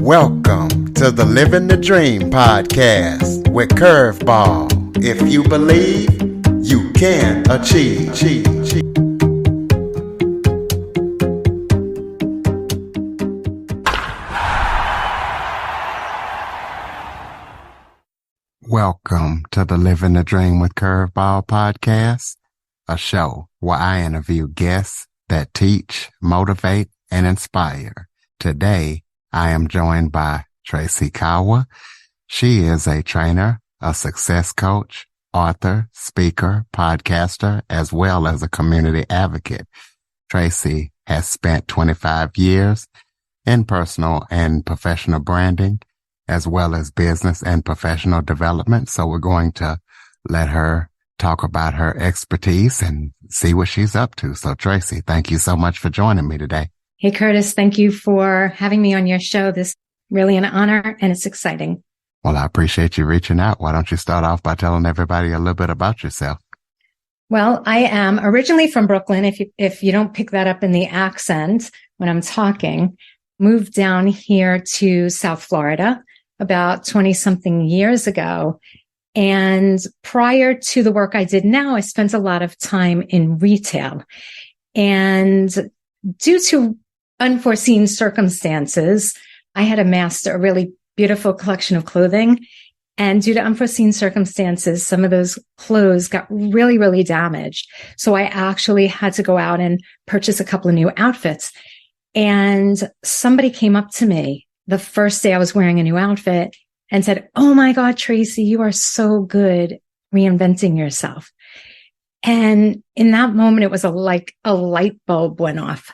Welcome to the Living the Dream podcast with Curveball. If you believe, you can achieve. Welcome to the Living the Dream with Curveball podcast, a show where I interview guests that teach, motivate, and inspire. Today, I am joined by Tracy Kawa. She is a trainer, a success coach, author, speaker, podcaster, as well as a community advocate. Tracy has spent 25 years in personal and professional branding, as well as business and professional development. So we're going to let her talk about her expertise and see what she's up to. So Tracy, thank you so much for joining me today. Hey, Curtis, thank you for having me on your show. This is really an honor and it's exciting. Well, I appreciate you reaching out. Why don't you start off by telling everybody a little bit about yourself? Well, I am originally from Brooklyn. If you don't pick that up in the accent when I'm talking, moved down here to South Florida about 20 something years ago. And prior to the work I did now, I spent a lot of time in retail. And due to unforeseen circumstances, I had amassed a really beautiful collection of clothing. And due to unforeseen circumstances, some of those clothes got really, really damaged. So I actually had to go out and purchase a couple of new outfits. And somebody came up to me the first day I was wearing a new outfit and said, "Oh my God, Tracy, you are so good reinventing yourself." And in that moment, it was like a light bulb went off.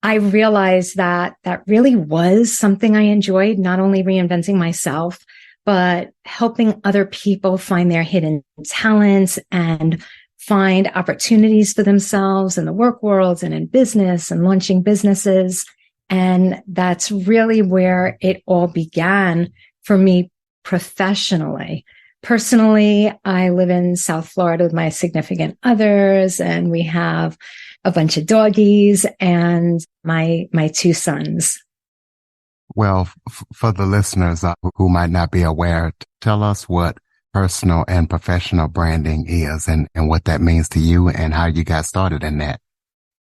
I realized that really was something I enjoyed, not only reinventing myself, but helping other people find their hidden talents and find opportunities for themselves in the work world and in business and launching businesses. And that's really where it all began for me professionally. Personally, I live in South Florida with my significant others, and we have a bunch of doggies and my two sons. Well, for the listeners who might not be aware, tell us what personal and professional branding is and what that means to you and how you got started in that.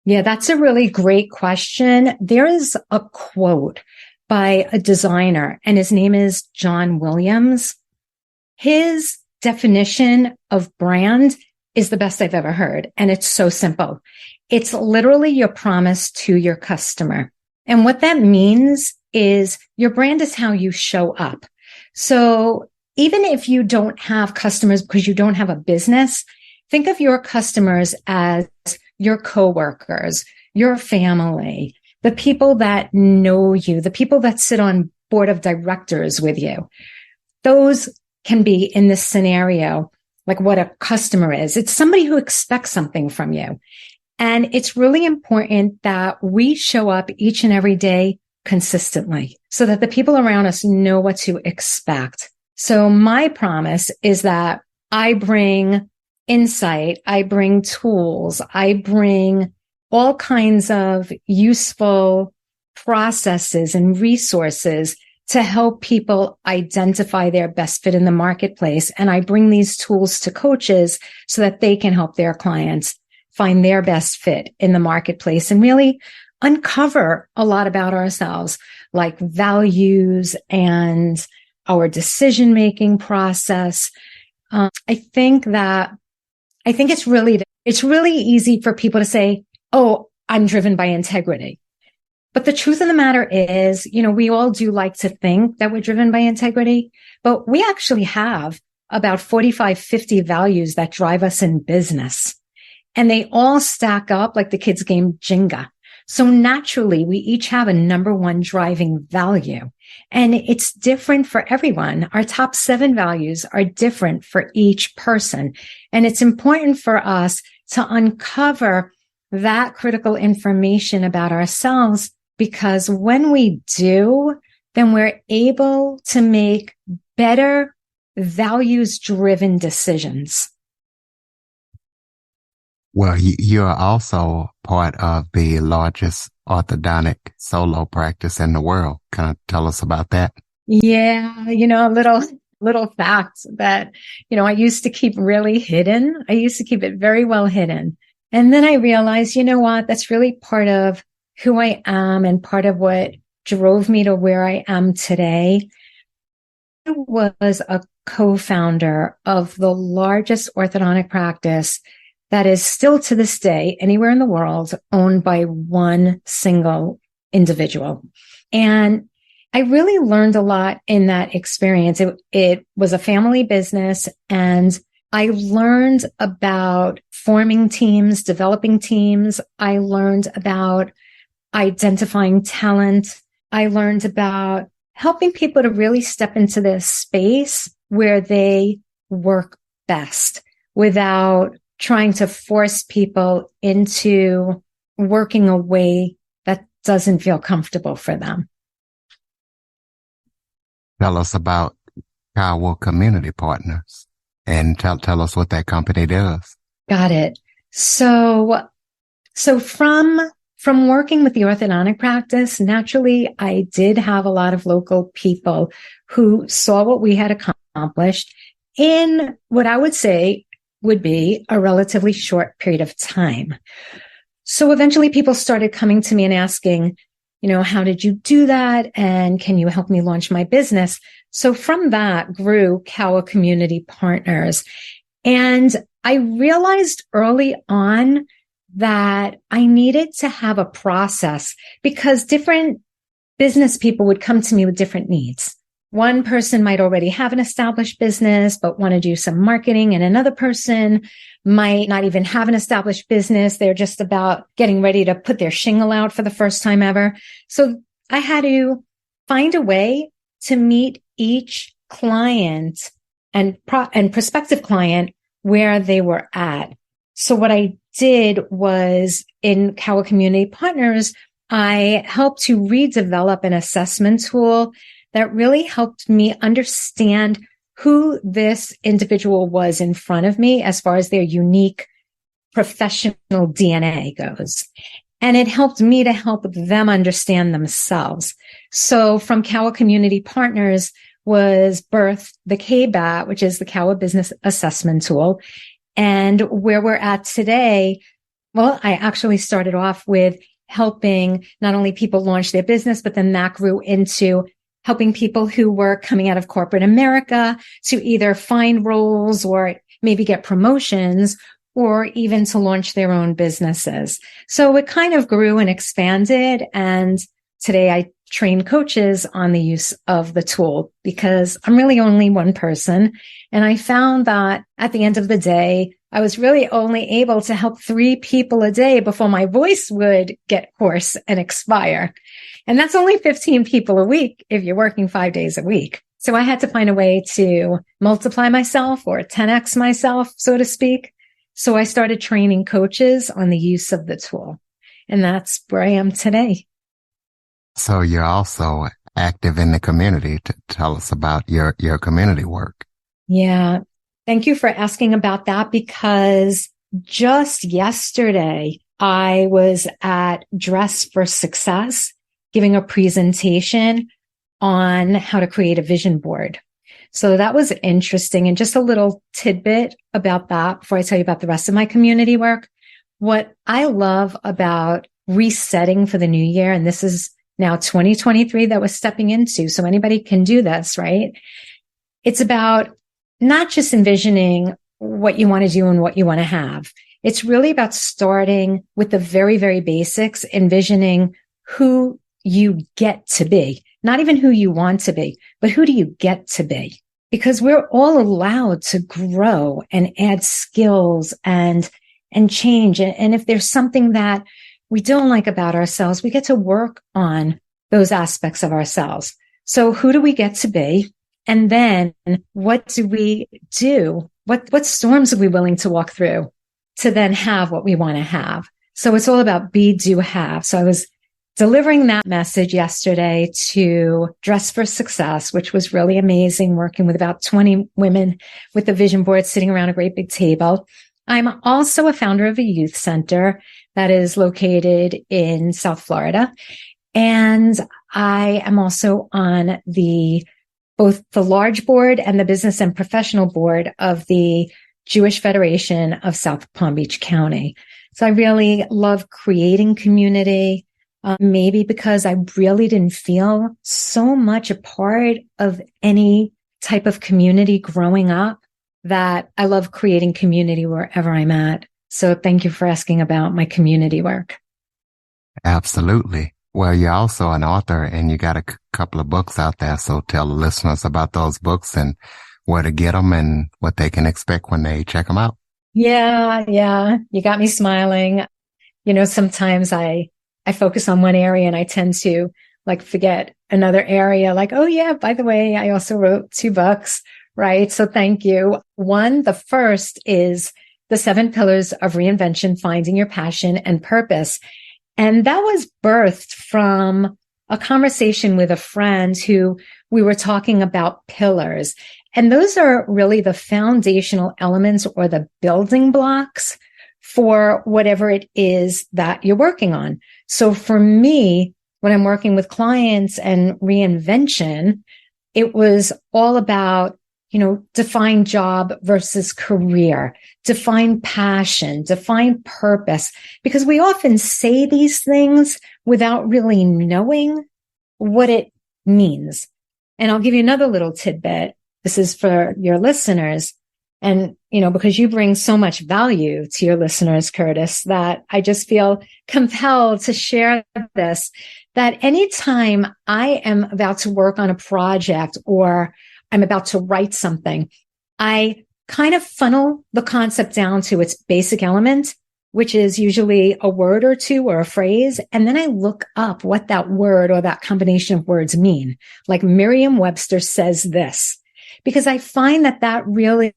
Yeah, that's a really great question. There is a quote by a designer, and his name is John Williams. His definition of brand is the best I've ever heard. And it's so simple. It's literally your promise to your customer. And what that means is your brand is how you show up. So even if you don't have customers because you don't have a business, think of your customers as your coworkers, your family, the people that know you, the people that sit on board of directors with you. Those can be in this scenario, like what a customer is. It's somebody who expects something from you. And it's really important that we show up each and every day consistently so that the people around us know what to expect. So my promise is that I bring insight, I bring tools, I bring all kinds of useful processes and resources to help people identify their best fit in the marketplace. And I bring these tools to coaches so that they can help their clients find their best fit in the marketplace and really uncover a lot about ourselves, like values and our decision-making process. I think it's really easy for people to say, "Oh, I'm driven by integrity." But the truth of the matter is, we all do like to think that we're driven by integrity, but we actually have about 45, 50 values that drive us in business. And they all stack up like the kids' game Jenga. So naturally, we each have a number one driving value. And it's different for everyone. Our top 7 values are different for each person. And it's important for us to uncover that critical information about ourselves, because when we do, then we're able to make better values-driven decisions. Well, you are also part of the largest orthodontic solo practice in the world. Can you tell us about that? Yeah, little facts that, I used to keep really hidden. I used to keep it very well hidden. And then I realized, you know what? That's really part of who I am and part of what drove me to where I am today. I was a co-founder of the largest orthodontic practice that is still to this day anywhere in the world owned by one single individual. And I really learned a lot in that experience. It was a family business, and I learned about forming teams, developing teams. I learned about identifying talent. I learned about helping people to really step into this space where they work best without trying to force people into working a way that doesn't feel comfortable for them. Tell us about Kawa Community Partners and tell us what that company does. Got it. So from working with the orthodontic practice, naturally, I did have a lot of local people who saw what we had accomplished in what I would say would be a relatively short period of time. So eventually people started coming to me and asking, how did you do that? And can you help me launch my business? So from that grew Kawa Community Partners. And I realized early on that I needed to have a process because different business people would come to me with different needs. One person might already have an established business, but want to do some marketing, and another person might not even have an established business. They're just about getting ready to put their shingle out for the first time ever. So I had to find a way to meet each client and prospective client where they were at. So what I did was in Kawa Community Partners, I helped to redevelop an assessment tool that really helped me understand who this individual was in front of me as far as their unique professional DNA goes. And it helped me to help them understand themselves. So from Kawa Community Partners was birthed the KBAT, which is the Kawa Business Assessment Tool. And where we're at today, well, I actually started off with helping not only people launch their business, but then that grew into helping people who were coming out of corporate America to either find roles or maybe get promotions or even to launch their own businesses. So it kind of grew and expanded. And today I train coaches on the use of the tool because I'm really only one person. And I found that at the end of the day, I was really only able to help 3 people a day before my voice would get hoarse and expire. And that's only 15 people a week if you're working 5 days a week. So I had to find a way to multiply myself or 10x myself, so to speak. So I started training coaches on the use of the tool. And that's where I am today. So you're also active in the community. To tell us about your community work. Yeah. Thank you for asking about that because just yesterday I was at Dress for Success giving a presentation on how to create a vision board. So that was interesting. And just a little tidbit about that before I tell you about the rest of my community work. What I love about resetting for the new year, and this is now 2023 that we're stepping into, so anybody can do this, right? It's about not just envisioning what you want to do and what you want to have. It's really about starting with the very, very basics, envisioning who you get to be, not even who you want to be, but who do you get to be? Because we're all allowed to grow and add skills and change. And if there's something that we don't like about ourselves, we get to work on those aspects of ourselves. So who do we get to be? And then what do we do? What storms are we willing to walk through to then have what we want to have? So it's all about be, do, have. So I was delivering that message yesterday to Dress for Success, which was really amazing, working with about 20 women with the vision board sitting around a great big table. I'm also a founder of a youth center that is located in South Florida. And I am also on both the large board and the business and professional board of the Jewish Federation of South Palm Beach County. So I really love creating community, maybe because I really didn't feel so much a part of any type of community growing up that I love creating community wherever I'm at. So thank you for asking about my community work. Absolutely. Well, you're also an author and you got a couple of books out there. So tell the listeners about those books and where to get them and what they can expect when they check them out. Yeah. You got me smiling. Sometimes I focus on one area and I tend to forget another area. Oh yeah, by the way, I also wrote 2 books, right? So thank you. The first is The 7 Pillars of Reinvention, Finding Your Passion and Purpose. And that was birthed from a conversation with a friend who we were talking about pillars. And those are really the foundational elements or the building blocks for whatever it is that you're working on. So for me, when I'm working with clients and reinvention, it was all about, define job versus career, define passion, define purpose, because we often say these things without really knowing what it means. And I'll give you another little tidbit. This is for your listeners. And, because you bring so much value to your listeners, Curtis, that I just feel compelled to share this, that anytime I am about to work on a project or I'm about to write something, I kind of funnel the concept down to its basic element, which is usually a word or 2 or a phrase. And then I look up what that word or that combination of words mean. Like Merriam-Webster says this, because I find that really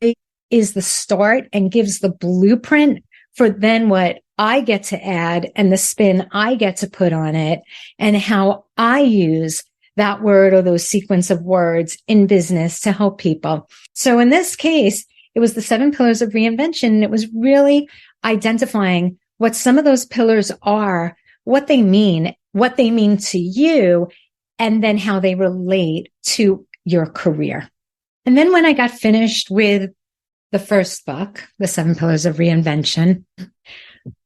is the start and gives the blueprint for then what I get to add and the spin I get to put on it and how I use that word or those sequence of words in business to help people. So in this case, it was the 7 pillars of reinvention. And it was really identifying what some of those pillars are, what they mean to you, and then how they relate to your career. And then when I got finished with the first book, The 7 Pillars of Reinvention,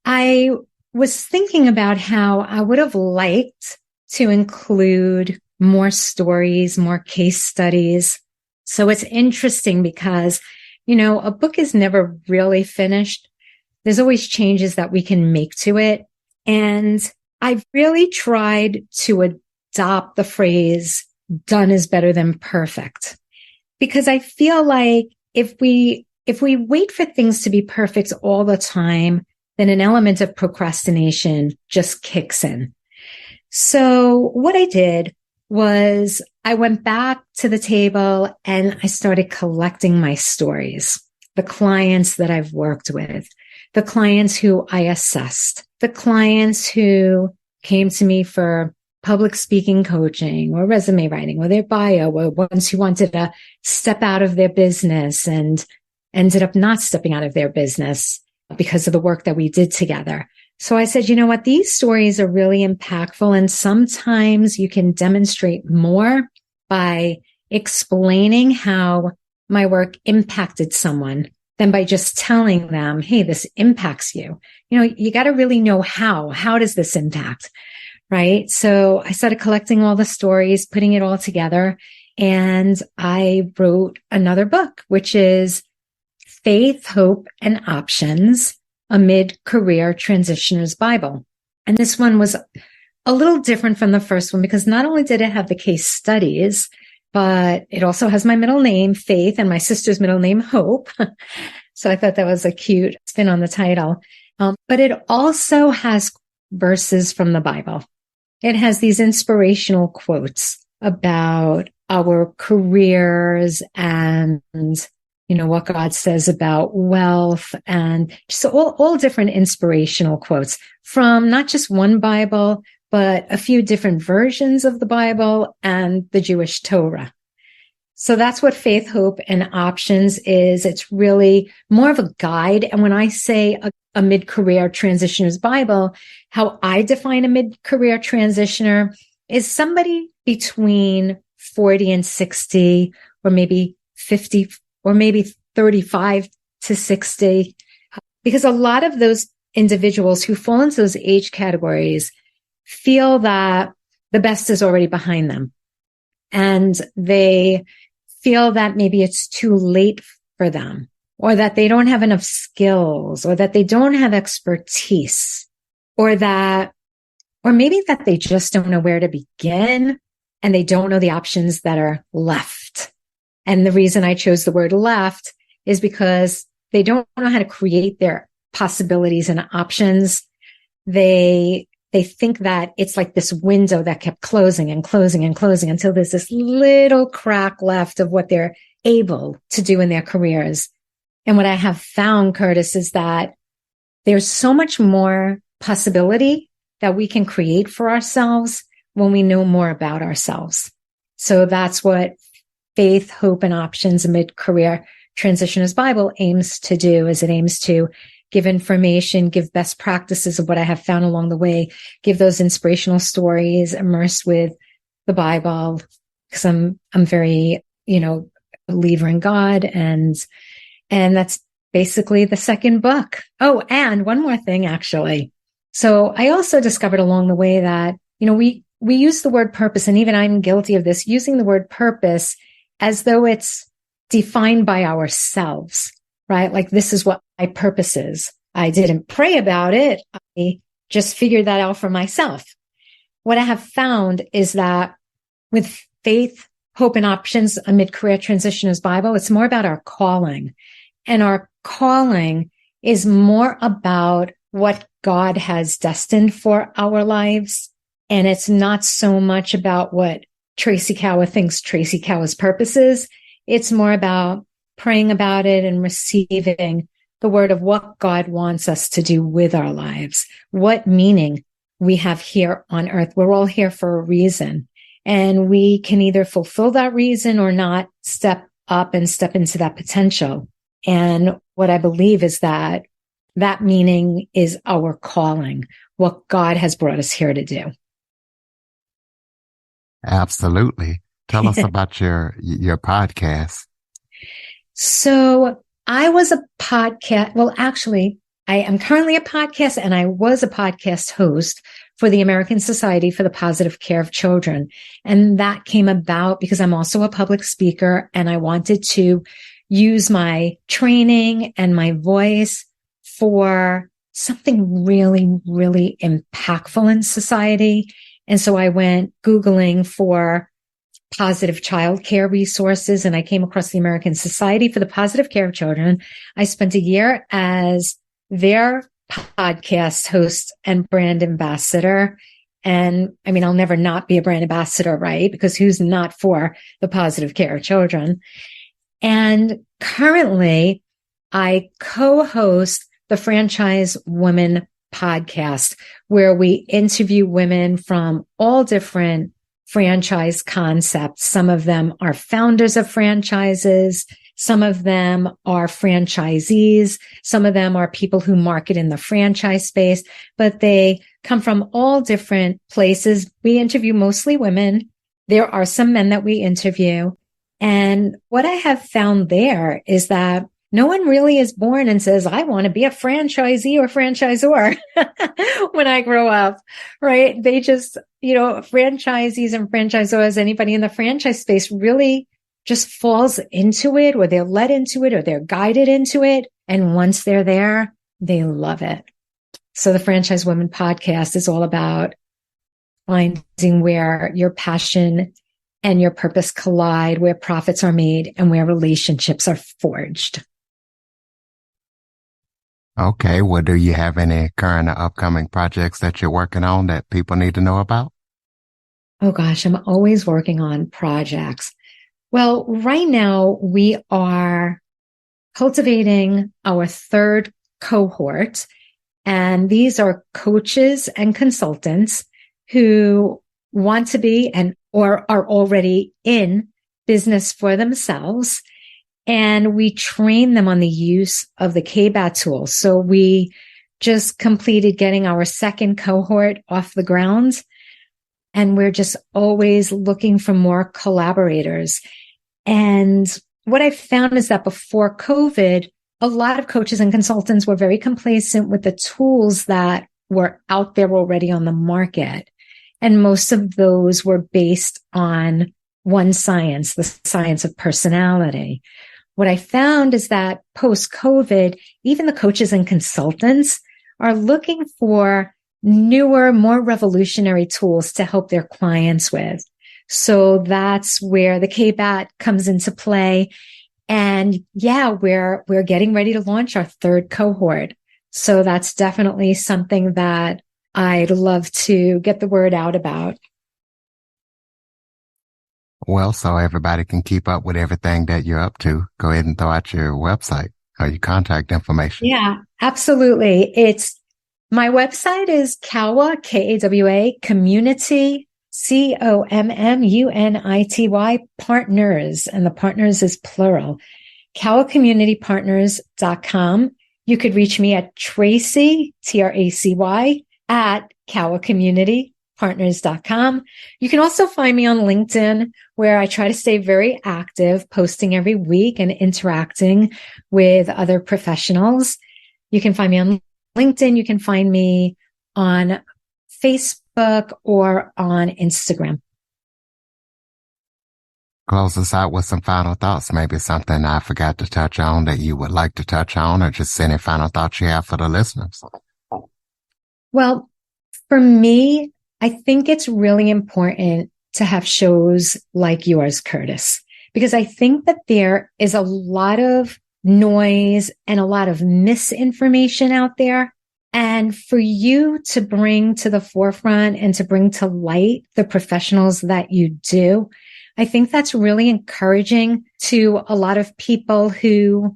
I was thinking about how I would have liked to include more stories, more case studies. So it's interesting because, a book is never really finished. There's always changes that we can make to it. And I've really tried to adopt the phrase, done is better than perfect. Because I feel like if we wait for things to be perfect all the time, then an element of procrastination just kicks in. So what I did was I went back to the table and I started collecting my stories, the clients that I've worked with, the clients who I assessed, the clients who came to me for public speaking coaching or resume writing or their bio, or ones who wanted to step out of their business and ended up not stepping out of their business because of the work that we did together. So I said, you know what? These stories are really impactful. And sometimes you can demonstrate more by explaining how my work impacted someone than by just telling them, hey, this impacts you. You got to really know how does this impact? Right. So I started collecting all the stories, putting it all together. And I wrote another book, which is Faith, Hope, and Options, a Mid-Career Transitioner's Bible. And this one was a little different from the first one because not only did it have the case studies, but it also has my middle name, Faith, and my sister's middle name, Hope. So I thought that was a cute spin on the title. But it also has verses from the Bible. It has these inspirational quotes about our careers and what God says about wealth and just all different inspirational quotes from not just one Bible, but a few different versions of the Bible and the Jewish Torah. So that's what Faith, Hope, and Options is. It's really more of a guide. And when I say a mid-career transitioner's Bible, how I define a mid-career transitioner is somebody between 40 and 60, or maybe 50, or maybe 35 to 60. Because a lot of those individuals who fall into those age categories feel that the best is already behind them. And they feel that maybe it's too late for them, or that they don't have enough skills, or that they don't have expertise, or maybe that they just don't know where to begin, and they don't know the options that are left. And the reason I chose the word left is because they don't know how to create their possibilities and options. They think that it's like this window that kept closing and closing and closing until there's this little crack left of what they're able to do in their careers. And what I have found, Curtis, is that there's so much more possibility that we can create for ourselves when we know more about ourselves. So that's what Faith, Hope, and Options, a mid-career transitioner's Bible aims to do, is it aims to give information, give best practices of what I have found along the way, give those inspirational stories, immerse with the Bible, because I'm very, believer in God. And that's basically the second book. Oh, and one more thing, actually. So I also discovered along the way that, we use the word purpose, and even I'm guilty of this, using the word purpose as though it's defined by ourselves, right? Like, this is what my purpose is. I didn't pray about it. I just figured that out for myself. What I have found is that with Faith, Hope, and Options, a mid-career transitioner's Bible, it's more about our calling. And our calling is more about what God has destined for our lives. And it's not so much about what Tracy Kawa thinks Tracy Kawa's purpose is. It's more about praying about it and receiving the word of what God wants us to do with our lives, what meaning we have here on earth. We're all here for a reason, and we can either fulfill that reason or not step up and step into that potential. And what I believe is that meaning is our calling, what God has brought us here to do. Absolutely. Tell us about your podcast. So I was a podcast. Well, actually, I am currently a podcast, and I was a podcast host for the American Society for the Positive Care of Children. And that came about because I'm also a public speaker, and I wanted to use my training and my voice for something really, really impactful in society. And so I went Googling for positive childcare resources, and I came across the American Society for the Positive Care of Children. I spent a year as their podcast host and brand ambassador. And I mean, I'll never not be a brand ambassador, right? Because who's not for the positive care of children? And currently I co-host the Franchise Women podcast, where we interview women from all different franchise concepts. Some of them are founders of franchises. Some of them are franchisees. Some of them are people who market in the franchise space, but they come from all different places. We interview mostly women. There are some men that we interview. And what I have found there is that no one really is born and says, I want to be a franchisee or franchisor when I grow up, right? They just, franchisees and franchisors, anybody in the franchise space really just falls into it, or they're led into it, or they're guided into it. And once they're there, they love it. So the Franchise Women podcast is all about finding where your passion and your purpose collide, where profits are made, and where relationships are forged. Okay. Well, do you have any current or upcoming projects that you're working on that people need to know about? Oh gosh, I'm always working on projects. Well, right now we are cultivating our third cohort, and these are coaches and consultants who want to be or are already in business for themselves. And we train them on the use of the KBAT tool. So we just completed getting our second cohort off the ground. And we're just always looking for more collaborators. And what I found is that before COVID, a lot of coaches and consultants were very complacent with the tools that were out there already on the market. And most of those were based on one science, the science of personality. What I found is that post-COVID, even the coaches and consultants are looking for newer, more revolutionary tools to help their clients with. So that's where the KBAT comes into play. And yeah, we're getting ready to launch our third cohort. So that's definitely something that I'd love to get the word out about. Well, so everybody can keep up with everything that you're up to, go ahead and throw out your website or your contact information. Yeah, absolutely. My website is Kawa, Kawa, community, COMMUNITY partners. And the partners is plural. KawaCommunityPartners.com. You could reach me at Tracy, TRACY, at KawaCommunityPartners.com. You can also find me on LinkedIn, where I try to stay very active, posting every week and interacting with other professionals. You can find me on LinkedIn. You can find me on Facebook or on Instagram. Close us out with some final thoughts. Maybe something I forgot to touch on that you would like to touch on, or just any final thoughts you have for the listeners. Well, for me, I think it's really important to have shows like yours, Curtis, because I think that there is a lot of noise and a lot of misinformation out there. And for you to bring to the forefront and to bring to light the professionals that you do, I think that's really encouraging to a lot of people who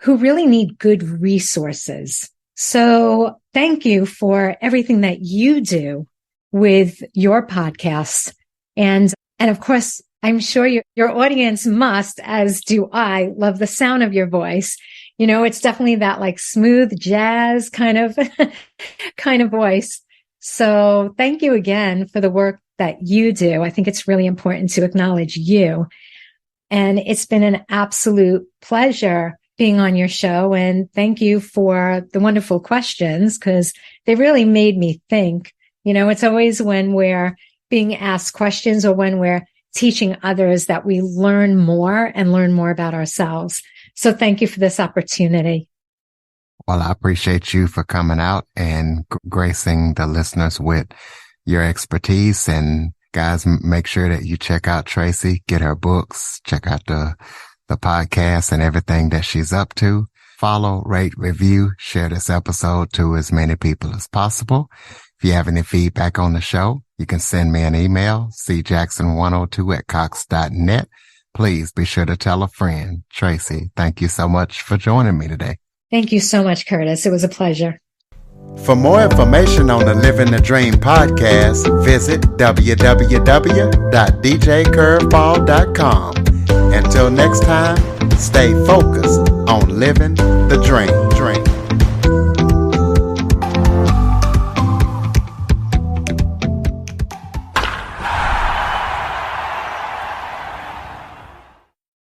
really need good resources. So thank you for everything that you do with your podcast. And of course, I'm sure your audience must, as do I, love the sound of your voice. You know, it's definitely that like smooth jazz kind of voice. So thank you again for the work that you do. I think it's really important to acknowledge you. And it's been an absolute pleasure being on your show. And thank you for the wonderful questions, because they really made me think. You know, it's always when we're being asked questions or when we're teaching others that we learn more about ourselves. So thank you for this opportunity. Well, I appreciate you for coming out and gracing the listeners with your expertise. And guys, make sure that you check out Tracy, get her books, check out the podcast and everything that she's up to. Follow, rate, review, share this episode to as many people as possible. If you have any feedback on the show, you can send me an email, cjackson102@cox.net. Please be sure to tell a friend. Tracy, thank you so much for joining me today. Thank you so much, Curtis. It was a pleasure. For more information on the Living the Dream podcast, visit www.djcurveball.com. Until next time, stay focused on living the dream.